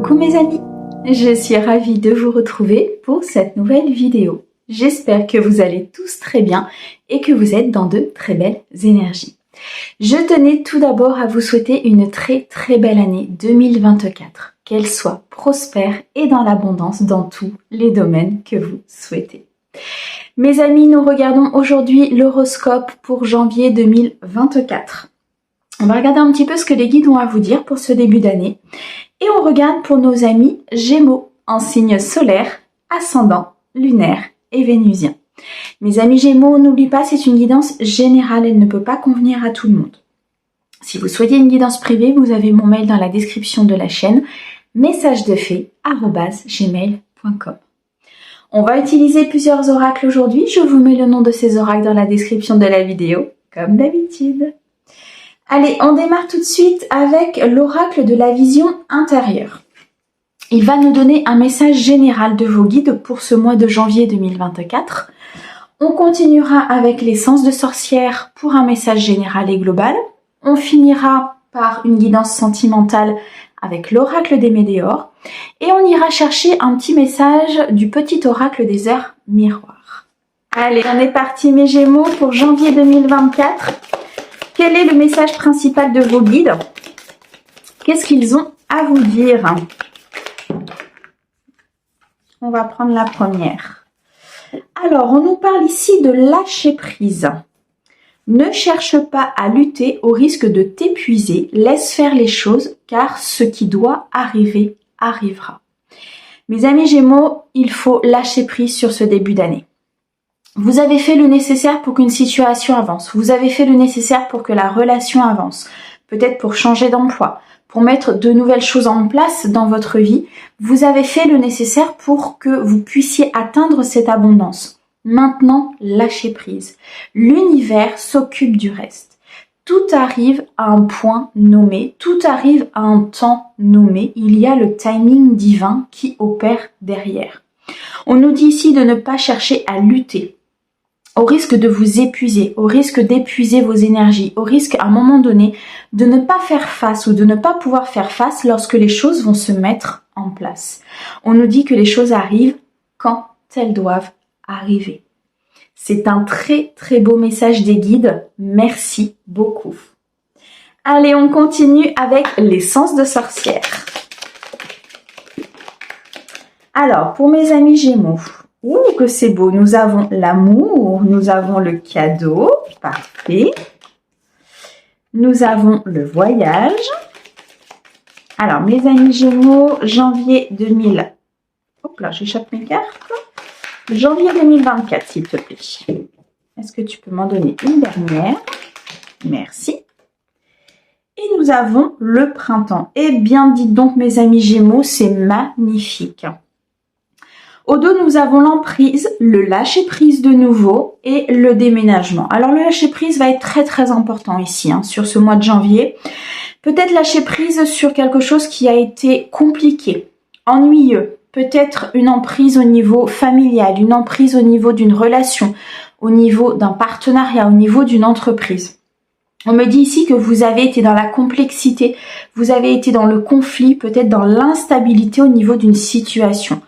Coucou mes amis, je suis ravie de vous retrouver pour cette nouvelle vidéo. J'espère que vous allez tous très bien et que vous êtes dans de très belles énergies. Je tenais tout d'abord à vous souhaiter une très belle année 2024, qu'elle soit prospère et dans l'abondance dans tous les domaines que vous souhaitez. Mes amis, nous regardons aujourd'hui l'horoscope pour janvier 2024. On va regarder un petit peu ce que les guides ont à vous dire pour ce début d'année. Et on regarde pour nos amis Gémeaux en signe solaire, ascendant, lunaire et vénusien. Mes amis Gémeaux, n'oubliez pas, c'est une guidance générale, elle ne peut pas convenir à tout le monde. Si vous souhaitez une guidance privée, vous avez mon mail dans la description de la chaîne, messagesdefées@gmail.com. On va utiliser plusieurs oracles aujourd'hui, je vous mets le nom de ces oracles dans la description de la vidéo, comme d'habitude. Allez, on démarre tout de suite avec l'oracle de la vision intérieure. Il va nous donner un message général de vos guides pour ce mois de janvier 2024. On continuera avec l'essence de sorcière pour un message général et global. On finira par une guidance sentimentale avec l'oracle des météores. Et on ira chercher un petit message du petit oracle des heures miroirs. Allez, on est parti mes Gémeaux pour janvier 2024. Quel est le message principal de vos guides? Qu'est-ce qu'ils ont à vous dire? On va prendre la première. Alors, on nous parle ici de lâcher prise. Ne cherche pas à lutter au risque de t'épuiser. Laisse faire les choses car ce qui doit arriver arrivera. Mes amis Gémeaux, il faut lâcher prise sur ce début d'année. Vous avez fait le nécessaire pour qu'une situation avance. Vous avez fait le nécessaire pour que la relation avance. Peut-être pour changer d'emploi, pour mettre de nouvelles choses en place dans votre vie. Vous avez fait le nécessaire pour que vous puissiez atteindre cette abondance. Maintenant, lâchez prise. L'univers s'occupe du reste. Tout arrive à un point nommé, tout arrive à un temps nommé. Il y a le timing divin qui opère derrière. On nous dit ici de ne pas chercher à lutter, au risque de vous épuiser, au risque d'épuiser vos énergies, au risque à un moment donné de ne pas faire face ou de ne pas pouvoir faire face lorsque les choses vont se mettre en place. On nous dit que les choses arrivent quand elles doivent arriver. C'est un très beau message des guides. Merci beaucoup. Allez, on continue avec l'essence de sorcière. Alors, pour mes amis Gémeaux, ouh, que c'est beau. Nous avons l'amour, nous avons le cadeau, parfait. Nous avons le voyage. Alors, mes amis Gémeaux, janvier 2000. Hop là, j'échappe mes cartes. Janvier 2024, s'il te plaît. Est-ce que tu peux m'en donner une dernière? Merci. Et nous avons le printemps. Eh bien, dites donc, mes amis Gémeaux, c'est magnifique. Au dos, nous avons l'emprise, le lâcher-prise de nouveau et le déménagement. Alors, le lâcher-prise va être très important ici, sur ce mois de janvier. Peut-être lâcher-prise sur quelque chose qui a été compliqué, ennuyeux. Peut-être une emprise au niveau familial, une emprise au niveau d'une relation, au niveau d'un partenariat, au niveau d'une entreprise. On me dit ici que vous avez été dans la complexité, vous avez été dans le conflit, peut-être dans l'instabilité au niveau d'une situation.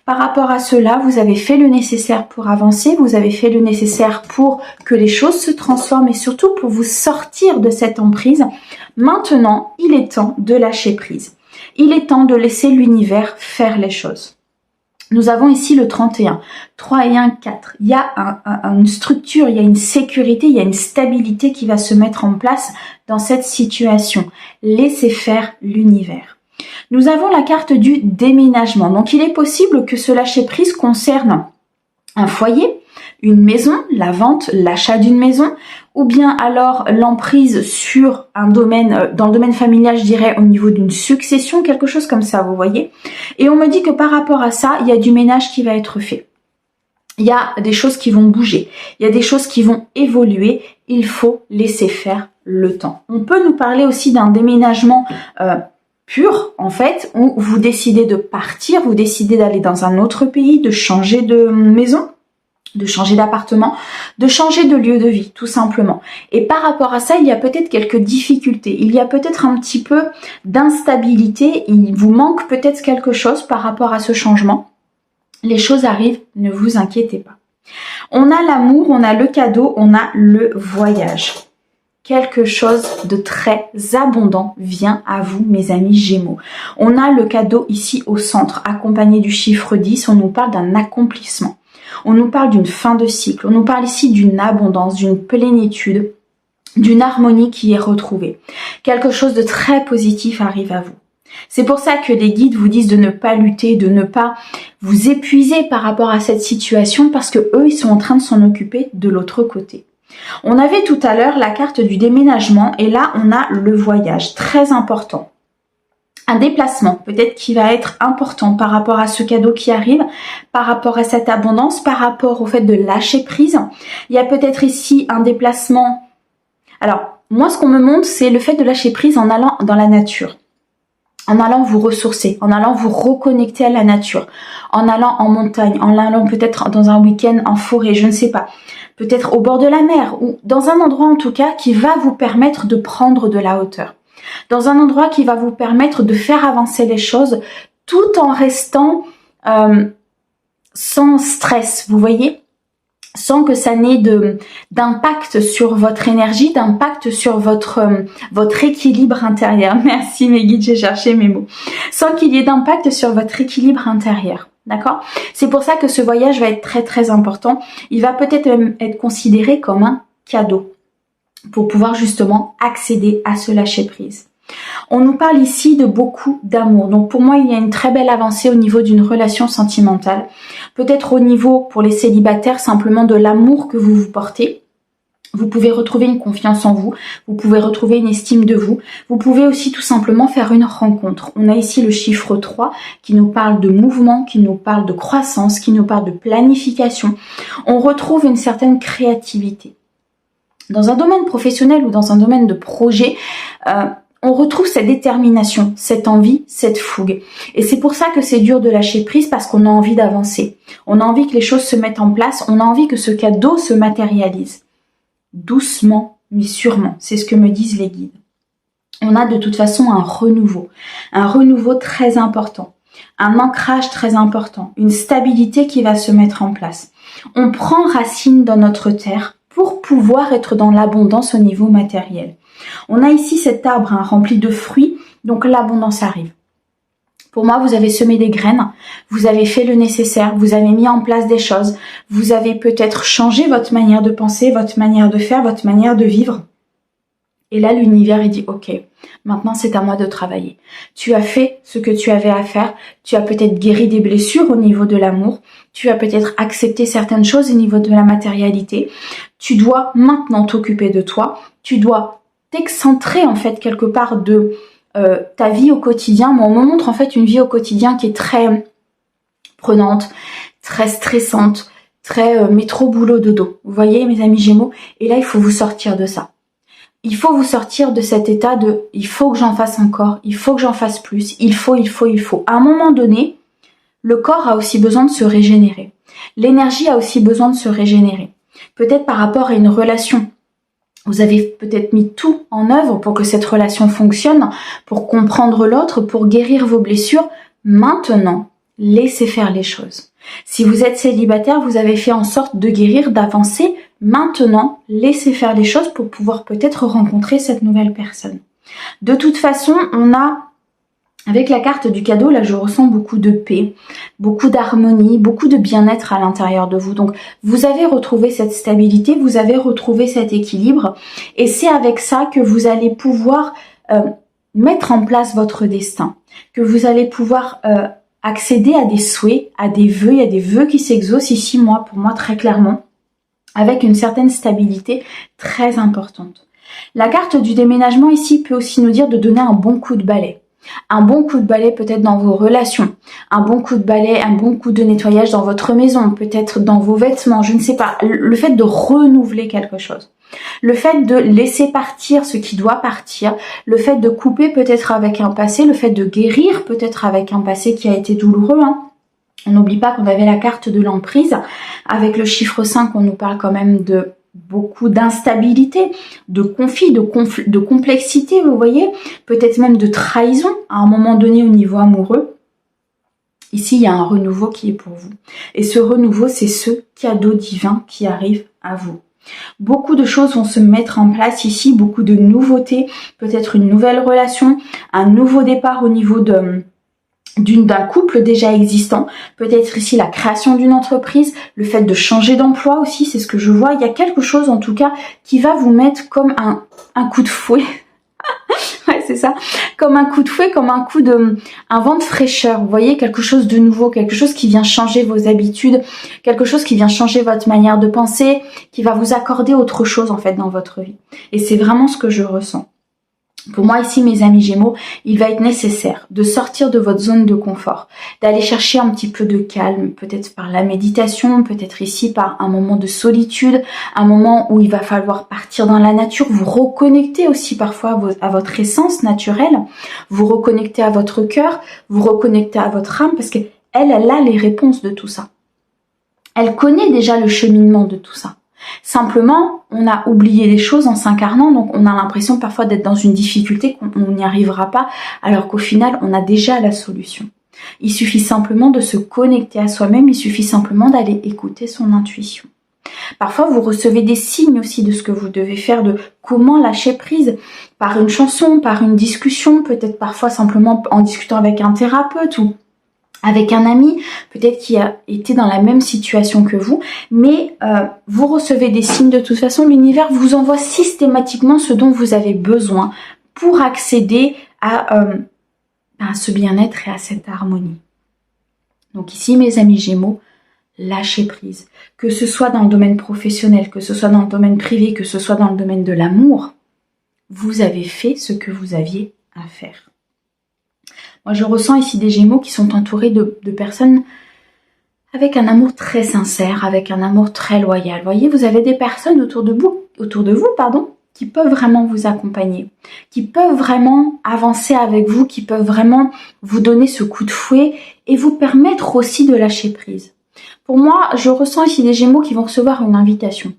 Par rapport à cela, vous avez fait le nécessaire pour avancer, vous avez fait le nécessaire pour que les choses se transforment et surtout pour vous sortir de cette emprise. Maintenant, il est temps de lâcher prise. Il est temps de laisser l'univers faire les choses. Nous avons ici le 31, 3 et 1, 4. Il y a une structure, il y a une sécurité, il y a une stabilité qui va se mettre en place dans cette situation. Laissez faire l'univers. Nous avons la carte du déménagement. Donc, il est possible que ce lâcher-prise concerne un foyer, une maison, la vente, l'achat d'une maison, ou bien alors l'emprise sur un domaine, dans le domaine familial, je dirais au niveau d'une succession, quelque chose comme ça, vous voyez. Et on me dit que par rapport à ça, il y a du ménage qui va être fait. Il y a des choses qui vont bouger, il y a des choses qui vont évoluer, il faut laisser faire le temps. On peut nous parler aussi d'un déménagement pur, en fait, où vous décidez de partir, vous décidez d'aller dans un autre pays, de changer de maison. de changer d'appartement, de changer de lieu de vie, tout simplement. Et par rapport à ça, il y a peut-être quelques difficultés, il y a peut-être un petit peu d'instabilité, il vous manque peut-être quelque chose par rapport à ce changement. Les choses arrivent, ne vous inquiétez pas. On a l'amour, on a le cadeau, on a le voyage. Quelque chose de très abondant vient à vous, mes amis Gémeaux. On a le cadeau ici au centre, accompagné du chiffre 10, on nous parle d'un accomplissement. On nous parle d'une fin de cycle, on nous parle ici d'une abondance, d'une plénitude, d'une harmonie qui est retrouvée. Quelque chose de très positif arrive à vous. C'est pour ça que les guides vous disent de ne pas lutter, de ne pas vous épuiser par rapport à cette situation parce que eux, ils sont en train de s'en occuper de l'autre côté. On avait tout à l'heure la carte du déménagement et là, on a le voyage, très important. Un déplacement, peut-être qui va être important par rapport à ce cadeau qui arrive, par rapport à cette abondance, par rapport au fait de lâcher prise. Il y a peut-être ici un déplacement. Alors, moi, ce qu'on me montre, c'est le fait de lâcher prise en allant dans la nature, en allant vous ressourcer, en allant vous reconnecter à la nature, en allant en montagne, en allant peut-être dans un week-end en forêt, je ne sais pas, peut-être au bord de la mer ou dans un endroit en tout cas qui va vous permettre de prendre de la hauteur. Dans un endroit qui va vous permettre de faire avancer les choses tout en restant sans stress, vous voyez, sans que ça n'ait d'impact sur votre énergie, d'impact sur votre équilibre intérieur. Merci mes guides, j'ai cherché mes mots. Sans qu'il y ait d'impact sur votre équilibre intérieur. D'accord? C'est pour ça que ce voyage va être très très important. Il va peut-être même être considéré comme un cadeau pour pouvoir justement accéder à ce lâcher prise. On nous parle ici de beaucoup d'amour. Donc pour moi, il y a une très belle avancée au niveau d'une relation sentimentale. Peut-être au niveau, pour les célibataires, simplement de l'amour que vous vous portez. Vous pouvez retrouver une confiance en vous. Vous pouvez retrouver une estime de vous. Vous pouvez aussi tout simplement faire une rencontre. On a ici le chiffre 3 qui nous parle de mouvement, qui nous parle de croissance, qui nous parle de planification. On retrouve une certaine créativité. Dans un domaine professionnel ou dans un domaine de projet, on retrouve cette détermination, cette envie, cette fougue. Et c'est pour ça que c'est dur de lâcher prise parce qu'on a envie d'avancer. On a envie que les choses se mettent en place. On a envie que ce cadeau se matérialise. Doucement, mais sûrement. C'est ce que me disent les guides. On a de toute façon un renouveau très important. Un ancrage très important. Une stabilité qui va se mettre en place. On prend racine dans notre terre pour pouvoir être dans l'abondance au niveau matériel. On a ici cet arbre rempli de fruits, donc l'abondance arrive. Pour moi, vous avez semé des graines, vous avez fait le nécessaire, vous avez mis en place des choses, vous avez peut-être changé votre manière de penser, votre manière de faire, votre manière de vivre. Et là, l'univers, il dit, ok, maintenant c'est à moi de travailler. Tu as fait ce que tu avais à faire, tu as peut-être guéri des blessures au niveau de l'amour, tu as peut-être accepté certaines choses au niveau de la matérialité. Tu dois maintenant t'occuper de toi, tu dois t'excentrer en fait quelque part de ta vie au quotidien. Moi, on me montre en fait une vie au quotidien qui est très prenante, très stressante, très métro boulot dodo. Vous voyez mes amis Gémeaux? Et là, il faut vous sortir de ça. Il faut vous sortir de cet état de « il faut que j'en fasse encore, il faut que j'en fasse plus, il faut ». À un moment donné, le corps a aussi besoin de se régénérer. L'énergie a aussi besoin de se régénérer. Peut-être par rapport à une relation. Vous avez peut-être mis tout en œuvre pour que cette relation fonctionne, pour comprendre l'autre, pour guérir vos blessures. Maintenant, laissez faire les choses. Si vous êtes célibataire, vous avez fait en sorte de guérir, d'avancer. Maintenant, laissez faire les choses pour pouvoir peut-être rencontrer cette nouvelle personne. De toute façon, on a, avec la carte du cadeau, là je ressens beaucoup de paix, beaucoup d'harmonie, beaucoup de bien-être à l'intérieur de vous. Donc vous avez retrouvé cette stabilité, vous avez retrouvé cet équilibre et c'est avec ça que vous allez pouvoir mettre en place votre destin, que vous allez pouvoir accéder à des souhaits, à des vœux. Il y a des vœux qui s'exaucent ici, pour moi très clairement, avec une certaine stabilité très importante. La carte du déménagement ici peut aussi nous dire de donner un bon coup de balai. Un bon coup de balai peut-être dans vos relations, un bon coup de balai, un bon coup de nettoyage dans votre maison, peut-être dans vos vêtements, je ne sais pas. Le fait de renouveler quelque chose. Le fait de laisser partir ce qui doit partir, le fait de couper peut-être avec un passé, le fait de guérir peut-être avec un passé qui a été douloureux, On n'oublie pas qu'on avait la carte de l'emprise. Avec le chiffre 5, on nous parle quand même de beaucoup d'instabilité, de conflit, de complexité, vous voyez, peut-être même de trahison à un moment donné au niveau amoureux. Ici, il y a un renouveau qui est pour vous. Et ce renouveau, c'est ce cadeau divin qui arrive à vous. Beaucoup de choses vont se mettre en place ici, beaucoup de nouveautés, peut-être une nouvelle relation, un nouveau départ au niveau d'un couple déjà existant, peut-être ici la création d'une entreprise, le fait de changer d'emploi aussi, c'est ce que je vois. Il y a quelque chose en tout cas qui va vous mettre comme un coup de fouet. Ouais, c'est ça, comme un coup de fouet, comme un vent de fraîcheur. Vous voyez, quelque chose de nouveau, quelque chose qui vient changer vos habitudes, quelque chose qui vient changer votre manière de penser, qui va vous accorder autre chose en fait dans votre vie. Et c'est vraiment ce que je ressens. Pour moi ici, mes amis Gémeaux, il va être nécessaire de sortir de votre zone de confort, d'aller chercher un petit peu de calme, peut-être par la méditation, peut-être ici par un moment de solitude, un moment où il va falloir partir dans la nature, vous reconnecter aussi parfois à votre essence naturelle, vous reconnecter à votre cœur, vous reconnecter à votre âme, parce qu'elle a les réponses de tout ça. Elle connaît déjà le cheminement de tout ça. Simplement, on a oublié les choses en s'incarnant, donc on a l'impression parfois d'être dans une difficulté, qu'on n'y arrivera pas, alors qu'au final, on a déjà la solution. Il suffit simplement de se connecter à soi-même, il suffit simplement d'aller écouter son intuition. Parfois, vous recevez des signes aussi de ce que vous devez faire, de comment lâcher prise, par une chanson, par une discussion, peut-être parfois simplement en discutant avec un thérapeute ou avec un ami, peut-être qui a été dans la même situation que vous, mais vous recevez des signes de toute façon, l'univers vous envoie systématiquement ce dont vous avez besoin pour accéder à ce bien-être et à cette harmonie. Donc ici, mes amis Gémeaux, lâchez prise. Que ce soit dans le domaine professionnel, que ce soit dans le domaine privé, que ce soit dans le domaine de l'amour, vous avez fait ce que vous aviez à faire. Moi, je ressens ici des Gémeaux qui sont entourés de personnes avec un amour très sincère, avec un amour très loyal. Vous voyez, vous avez des personnes autour de vous, qui peuvent vraiment vous accompagner, qui peuvent vraiment avancer avec vous, qui peuvent vraiment vous donner ce coup de fouet et vous permettre aussi de lâcher prise. Pour moi, je ressens ici des Gémeaux qui vont recevoir une invitation.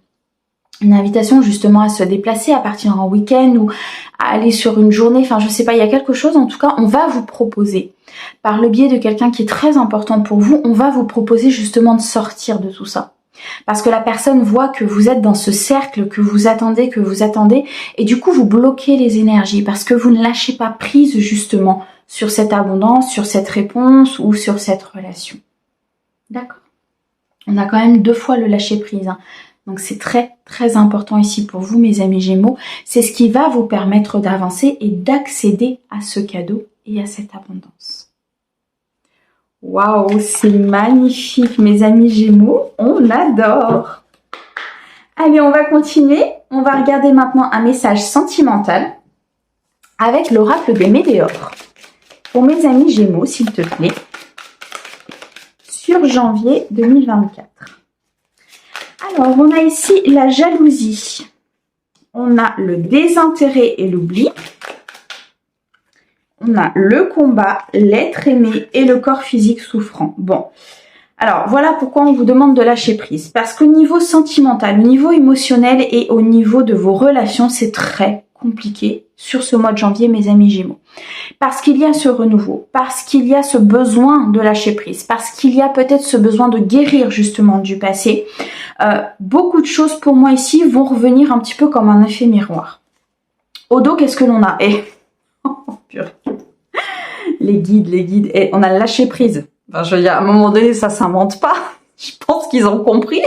Une invitation justement à se déplacer, à partir en week-end ou à aller sur une journée, enfin je sais pas, il y a quelque chose, en tout cas on va vous proposer, par le biais de quelqu'un qui est très important pour vous, on va vous proposer justement de sortir de tout ça. Parce que la personne voit que vous êtes dans ce cercle, que vous attendez, et du coup vous bloquez les énergies, parce que vous ne lâchez pas prise justement sur cette abondance, sur cette réponse ou sur cette relation. D'accord. On a quand même 2 fois le lâcher prise, hein. Donc c'est très très important ici pour vous, mes amis Gémeaux. C'est ce qui va vous permettre d'avancer et d'accéder à ce cadeau et à cette abondance. Waouh, c'est magnifique, mes amis Gémeaux. On adore. Allez, on va continuer. On va regarder maintenant un message sentimental avec l'oracle des météores. Pour mes amis Gémeaux, s'il te plaît, sur janvier 2024. Alors, on a ici la jalousie, on a le désintérêt et l'oubli, on a le combat, l'être aimé et le corps physique souffrant. Bon, alors voilà pourquoi on vous demande de lâcher prise. Parce qu'au niveau sentimental, au niveau émotionnel et au niveau de vos relations, c'est très compliqué sur ce mois de janvier, mes amis Gémeaux. Parce qu'il y a ce renouveau, parce qu'il y a ce besoin de lâcher prise, parce qu'il y a peut-être ce besoin de guérir justement du passé. Beaucoup de choses pour moi ici vont revenir un petit peu comme un effet miroir. Au dos, qu'est-ce que l'on a? Les guides, et on a lâché prise. Enfin, je veux dire, à un moment donné, ça s'invente pas. Je pense qu'ils ont compris.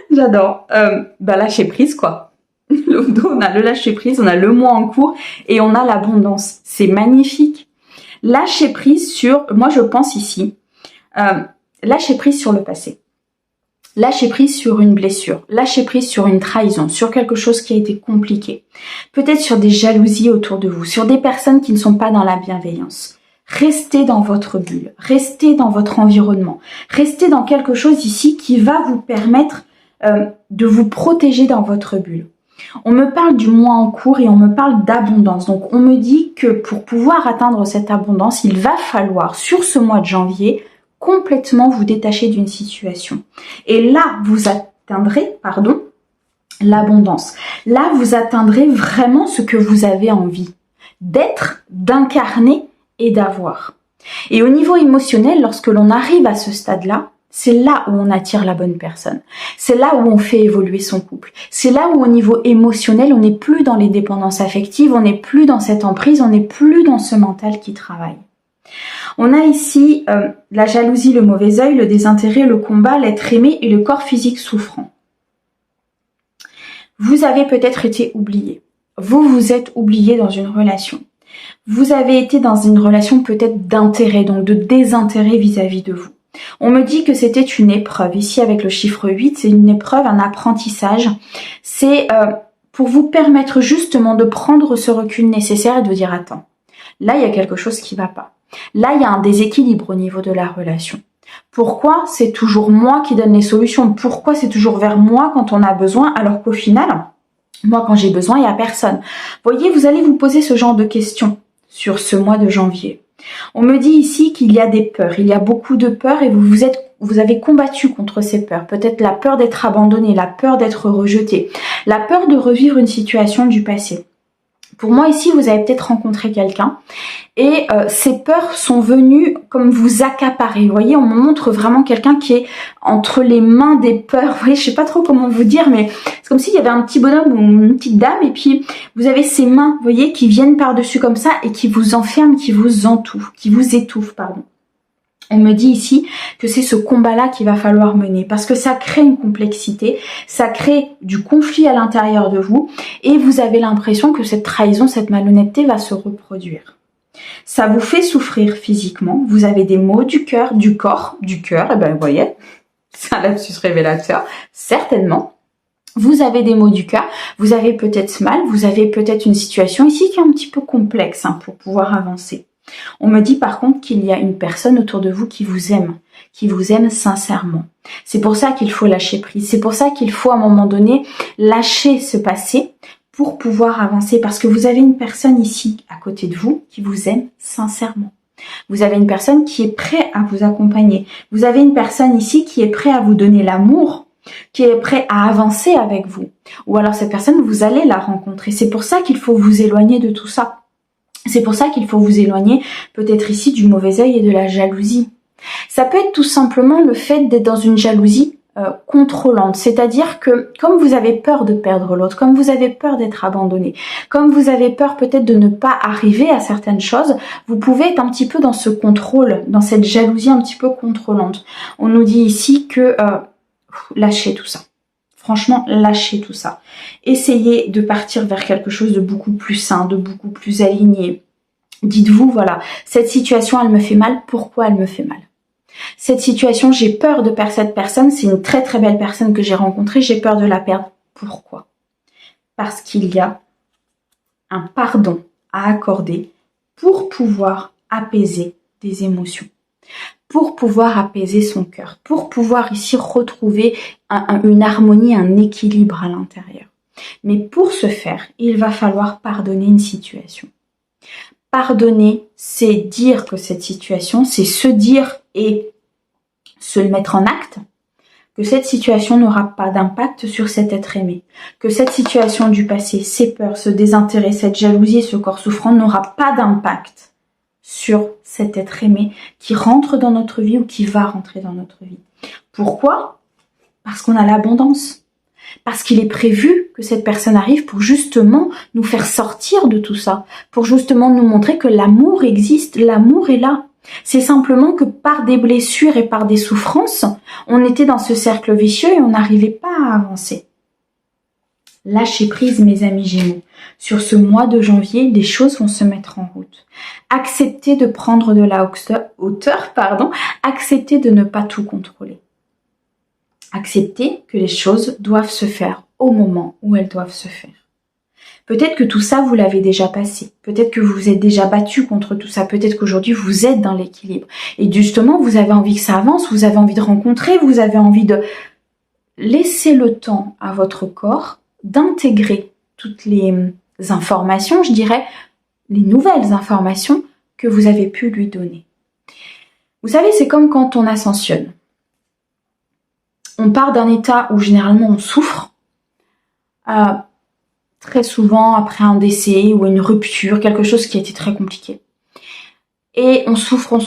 J'adore. Lâcher prise, quoi. Le dos, on a le lâcher prise, on a le mois en cours et on a l'abondance. C'est magnifique. Lâcher prise sur, moi je pense ici, lâcher prise sur le passé. Lâcher prise sur une blessure, lâcher prise sur une trahison, sur quelque chose qui a été compliqué. Peut-être sur des jalousies autour de vous, sur des personnes qui ne sont pas dans la bienveillance. Restez dans votre bulle, restez dans votre environnement, restez dans quelque chose ici qui va vous permettre de vous protéger dans votre bulle. On me parle du mois en cours et on me parle d'abondance. Donc on me dit que pour pouvoir atteindre cette abondance, il va falloir sur ce mois de janvier complètement vous détacher d'une situation. Et là, vous atteindrez, l'abondance. Là, vous atteindrez vraiment ce que vous avez envie d'être, d'incarner et d'avoir. Et au niveau émotionnel, lorsque l'on arrive à ce stade-là, c'est là où on attire la bonne personne. C'est là où on fait évoluer son couple. C'est là où au niveau émotionnel, on n'est plus dans les dépendances affectives, on n'est plus dans cette emprise, on n'est plus dans ce mental qui travaille. On a ici la jalousie, le mauvais œil, le désintérêt, le combat, l'être aimé et le corps physique souffrant. Vous avez peut-être été oublié. Vous vous êtes oublié dans une relation. Vous avez été dans une relation peut-être d'intérêt, donc de désintérêt vis-à-vis de vous. On me dit que c'était une épreuve. Ici, avec le chiffre 8, c'est une épreuve, un apprentissage. C'est pour vous permettre justement de prendre ce recul nécessaire et de vous dire, attends, là, il y a quelque chose qui ne va pas. Là, il y a un déséquilibre au niveau de la relation. Pourquoi c'est toujours moi qui donne les solutions? Pourquoi c'est toujours vers moi quand on a besoin, alors qu'au final, moi, quand j'ai besoin, il n'y a personne. Vous voyez, vous allez vous poser ce genre de questions sur ce mois de janvier. On me dit ici qu'il y a des peurs, il y a beaucoup de peurs et vous avez combattu contre ces peurs. Peut-être la peur d'être abandonné, la peur d'être rejeté, la peur de revivre une situation du passé. Pour moi ici, vous avez peut-être rencontré quelqu'un et ces peurs sont venues comme vous accaparer. Vous voyez, on me montre vraiment quelqu'un qui est entre les mains des peurs. Vous voyez, je sais pas trop comment vous dire, mais c'est comme s'il y avait un petit bonhomme ou une petite dame et puis vous avez ces mains, vous voyez, qui viennent par-dessus comme ça et qui vous enferment, qui vous étouffent, pardon. On me dit ici que c'est ce combat-là qu'il va falloir mener parce que ça crée une complexité, ça crée du conflit à l'intérieur de vous et vous avez l'impression que cette trahison, cette malhonnêteté va se reproduire. Ça vous fait souffrir physiquement, vous avez des maux du cœur, du corps, du cœur, et ben vous voyez, c'est un lapsus révélateur, certainement. Vous avez des maux du cœur, vous avez peut-être mal, vous avez peut-être une situation ici qui est un petit peu complexe pour pouvoir avancer. On me dit par contre qu'il y a une personne autour de vous qui vous aime sincèrement. C'est pour ça qu'il faut lâcher prise, c'est pour ça qu'il faut à un moment donné lâcher ce passé pour pouvoir avancer parce que vous avez une personne ici à côté de vous qui vous aime sincèrement. Vous avez une personne qui est prête à vous accompagner. Vous avez une personne ici qui est prête à vous donner l'amour, qui est prête à avancer avec vous. Ou alors cette personne, vous allez la rencontrer. C'est pour ça qu'il faut vous éloigner de tout ça. C'est pour ça qu'il faut vous éloigner peut-être ici du mauvais œil et de la jalousie. Ça peut être tout simplement le fait d'être dans une jalousie contrôlante, c'est-à-dire que comme vous avez peur de perdre l'autre, comme vous avez peur d'être abandonné, comme vous avez peur peut-être de ne pas arriver à certaines choses, vous pouvez être un petit peu dans ce contrôle, dans cette jalousie un petit peu contrôlante. On nous dit ici que lâchez tout ça. Franchement, lâchez tout ça. Essayez de partir vers quelque chose de beaucoup plus sain, de beaucoup plus aligné. Dites-vous, voilà, cette situation, elle me fait mal. Pourquoi elle me fait mal? Cette situation, j'ai peur de perdre cette personne. C'est une très très belle personne que j'ai rencontrée. J'ai peur de la perdre. Pourquoi? Parce qu'il y a un pardon à accorder pour pouvoir apaiser des émotions, pour pouvoir apaiser son cœur, pour pouvoir ici retrouver une harmonie, un équilibre à l'intérieur. Mais pour ce faire, il va falloir pardonner une situation. Pardonner, c'est dire que cette situation, c'est se dire et se le mettre en acte, que cette situation n'aura pas d'impact sur cet être aimé, que cette situation du passé, ces peurs, ce désintérêt, cette jalousie, ce corps souffrant n'aura pas d'impact sur cet être aimé qui rentre dans notre vie ou qui va rentrer dans notre vie. Pourquoi? Parce qu'on a l'abondance. Parce qu'il est prévu que cette personne arrive pour justement nous faire sortir de tout ça, pour justement nous montrer que l'amour existe, l'amour est là. C'est simplement que par des blessures et par des souffrances, on était dans ce cercle vicieux et on n'arrivait pas à avancer. Lâchez prise, mes amis Gémeaux. Sur ce mois de janvier, les choses vont se mettre en route. Acceptez de prendre de la hauteur, acceptez de ne pas tout contrôler. Acceptez que les choses doivent se faire au moment où elles doivent se faire. Peut-être que tout ça, vous l'avez déjà passé. Peut-être que vous vous êtes déjà battu contre tout ça. Peut-être qu'aujourd'hui, vous êtes dans l'équilibre. Et justement, vous avez envie que ça avance, vous avez envie de rencontrer, vous avez envie de laisser le temps à votre corps d'intégrer toutes les informations, je dirais, les nouvelles informations que vous avez pu lui donner. Vous savez, c'est comme quand on ascensionne. On part d'un état où généralement on souffre, très souvent après un décès ou une rupture, quelque chose qui a été très compliqué. Et on souffre,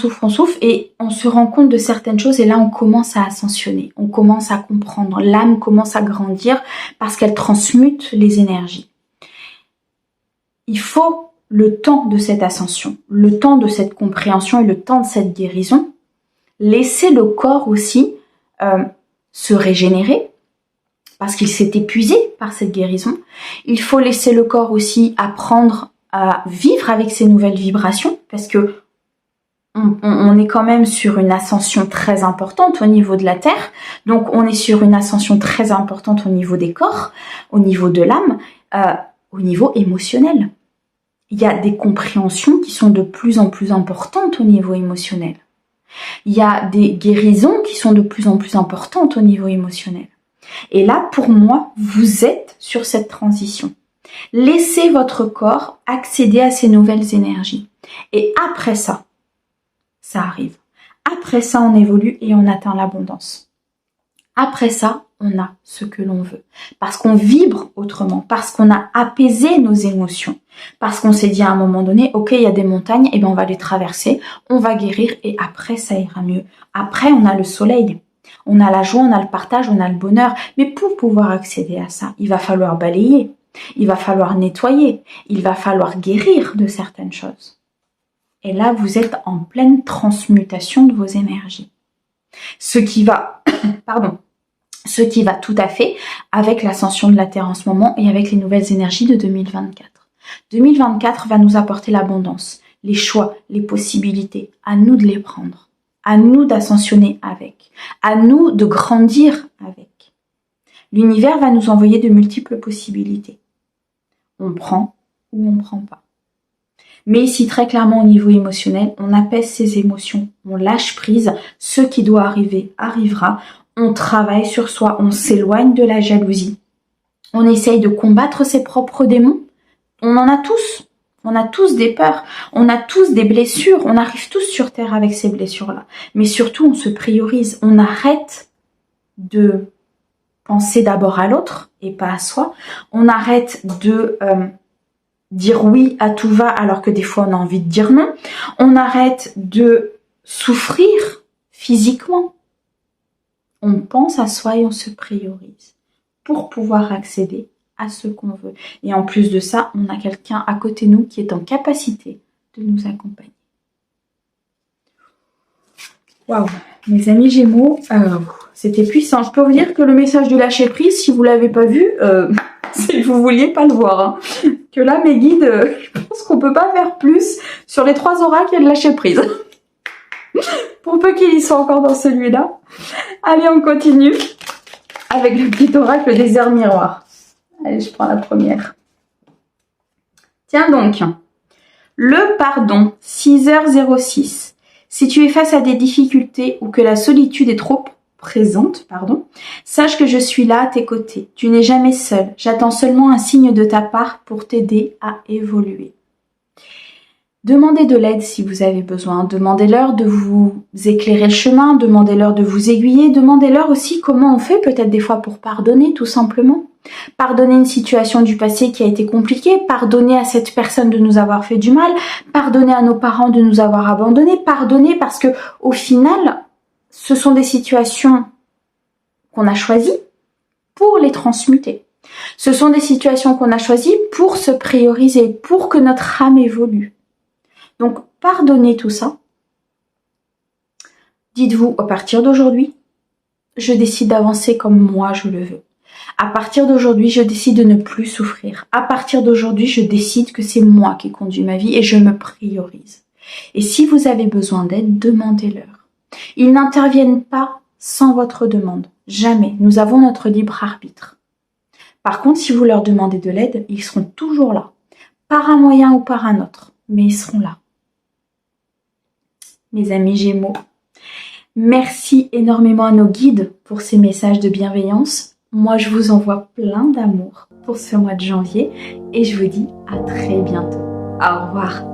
et on se rend compte de certaines choses et là on commence à ascensionner, on commence à comprendre, l'âme commence à grandir parce qu'elle transmute les énergies. Il faut le temps de cette ascension, le temps de cette compréhension et le temps de cette guérison. Laisser le corps aussi se régénérer parce qu'il s'est épuisé par cette guérison. Il faut laisser le corps aussi apprendre à vivre avec ces nouvelles vibrations parce que on est quand même sur une ascension très importante au niveau de la Terre, donc on est sur une ascension très importante au niveau des corps, au niveau de l'âme, au niveau émotionnel. Il y a des compréhensions qui sont de plus en plus importantes au niveau émotionnel. Il y a des guérisons qui sont de plus en plus importantes au niveau émotionnel. Et là, pour moi, vous êtes sur cette transition. Laissez votre corps accéder à ces nouvelles énergies. Et après ça arrive. Après ça, on évolue et on atteint l'abondance. Après ça, on a ce que l'on veut. Parce qu'on vibre autrement, parce qu'on a apaisé nos émotions, parce qu'on s'est dit à un moment donné, ok, il y a des montagnes, et ben on va les traverser, on va guérir et après ça ira mieux. Après, on a le soleil, on a la joie, on a le partage, on a le bonheur. Mais pour pouvoir accéder à ça, il va falloir balayer, il va falloir nettoyer, il va falloir guérir de certaines choses. Et là, vous êtes en pleine transmutation de vos énergies. Ce qui va, ce qui va tout à fait avec l'ascension de la Terre en ce moment et avec les nouvelles énergies de 2024. 2024 va nous apporter l'abondance, les choix, les possibilités. À nous de les prendre, à nous d'ascensionner avec, à nous de grandir avec. L'univers va nous envoyer de multiples possibilités. On prend ou on ne prend pas. Mais ici, très clairement, au niveau émotionnel, on apaise ses émotions, on lâche prise, ce qui doit arriver arrivera, on travaille sur soi, on s'éloigne de la jalousie, on essaye de combattre ses propres démons. On en a tous des peurs, on a tous des blessures, on arrive tous sur Terre avec ces blessures-là. Mais surtout, on se priorise, on arrête de penser d'abord à l'autre et pas à soi, on arrête de dire oui à tout va alors que des fois on a envie de dire non. On arrête de souffrir physiquement. On pense à soi et on se priorise pour pouvoir accéder à ce qu'on veut. Et en plus de ça, on a quelqu'un à côté de nous qui est en capacité de nous accompagner. Waouh, mes amis Gémeaux, c'était puissant. Je peux vous dire que le message du lâcher prise, si vous l'avez pas vu, c'est que vous vouliez pas le voir. Hein. Que là, mes guides, je pense qu'on peut pas faire plus sur les 3 oracles, il y a de lâcher prise. Pour peu qu'ils y soient encore dans celui-là. Allez, on continue avec le petit oracle des heures miroirs. Allez, je prends la première. Tiens donc, le pardon, 6h06. Si tu es face à des difficultés ou que la solitude est trop présente, sache que je suis là à tes côtés. Tu n'es jamais seul. J'attends seulement un signe de ta part pour t'aider à évoluer. Demandez de l'aide si vous avez besoin. Demandez-leur de vous éclairer le chemin. Demandez-leur de vous aiguiller. Demandez-leur aussi comment on fait peut-être des fois pour pardonner tout simplement. Pardonner une situation du passé qui a été compliquée. Pardonner à cette personne de nous avoir fait du mal. Pardonner à nos parents de nous avoir abandonnés. Pardonner parce que au final, ce sont des situations qu'on a choisies pour les transmuter. Ce sont des situations qu'on a choisies pour se prioriser, pour que notre âme évolue. Donc, pardonnez tout ça. Dites-vous, à partir d'aujourd'hui, je décide d'avancer comme moi je le veux. À partir d'aujourd'hui, je décide de ne plus souffrir. À partir d'aujourd'hui, je décide que c'est moi qui conduis ma vie et je me priorise. Et si vous avez besoin d'aide, demandez-leur. Ils n'interviennent pas sans votre demande. Jamais. Nous avons notre libre arbitre. Par contre, si vous leur demandez de l'aide, ils seront toujours là. Par un moyen ou par un autre. Mais ils seront là. Mes amis Gémeaux, merci énormément à nos guides pour ces messages de bienveillance. Moi, je vous envoie plein d'amour pour ce mois de janvier et je vous dis à très bientôt. Au revoir.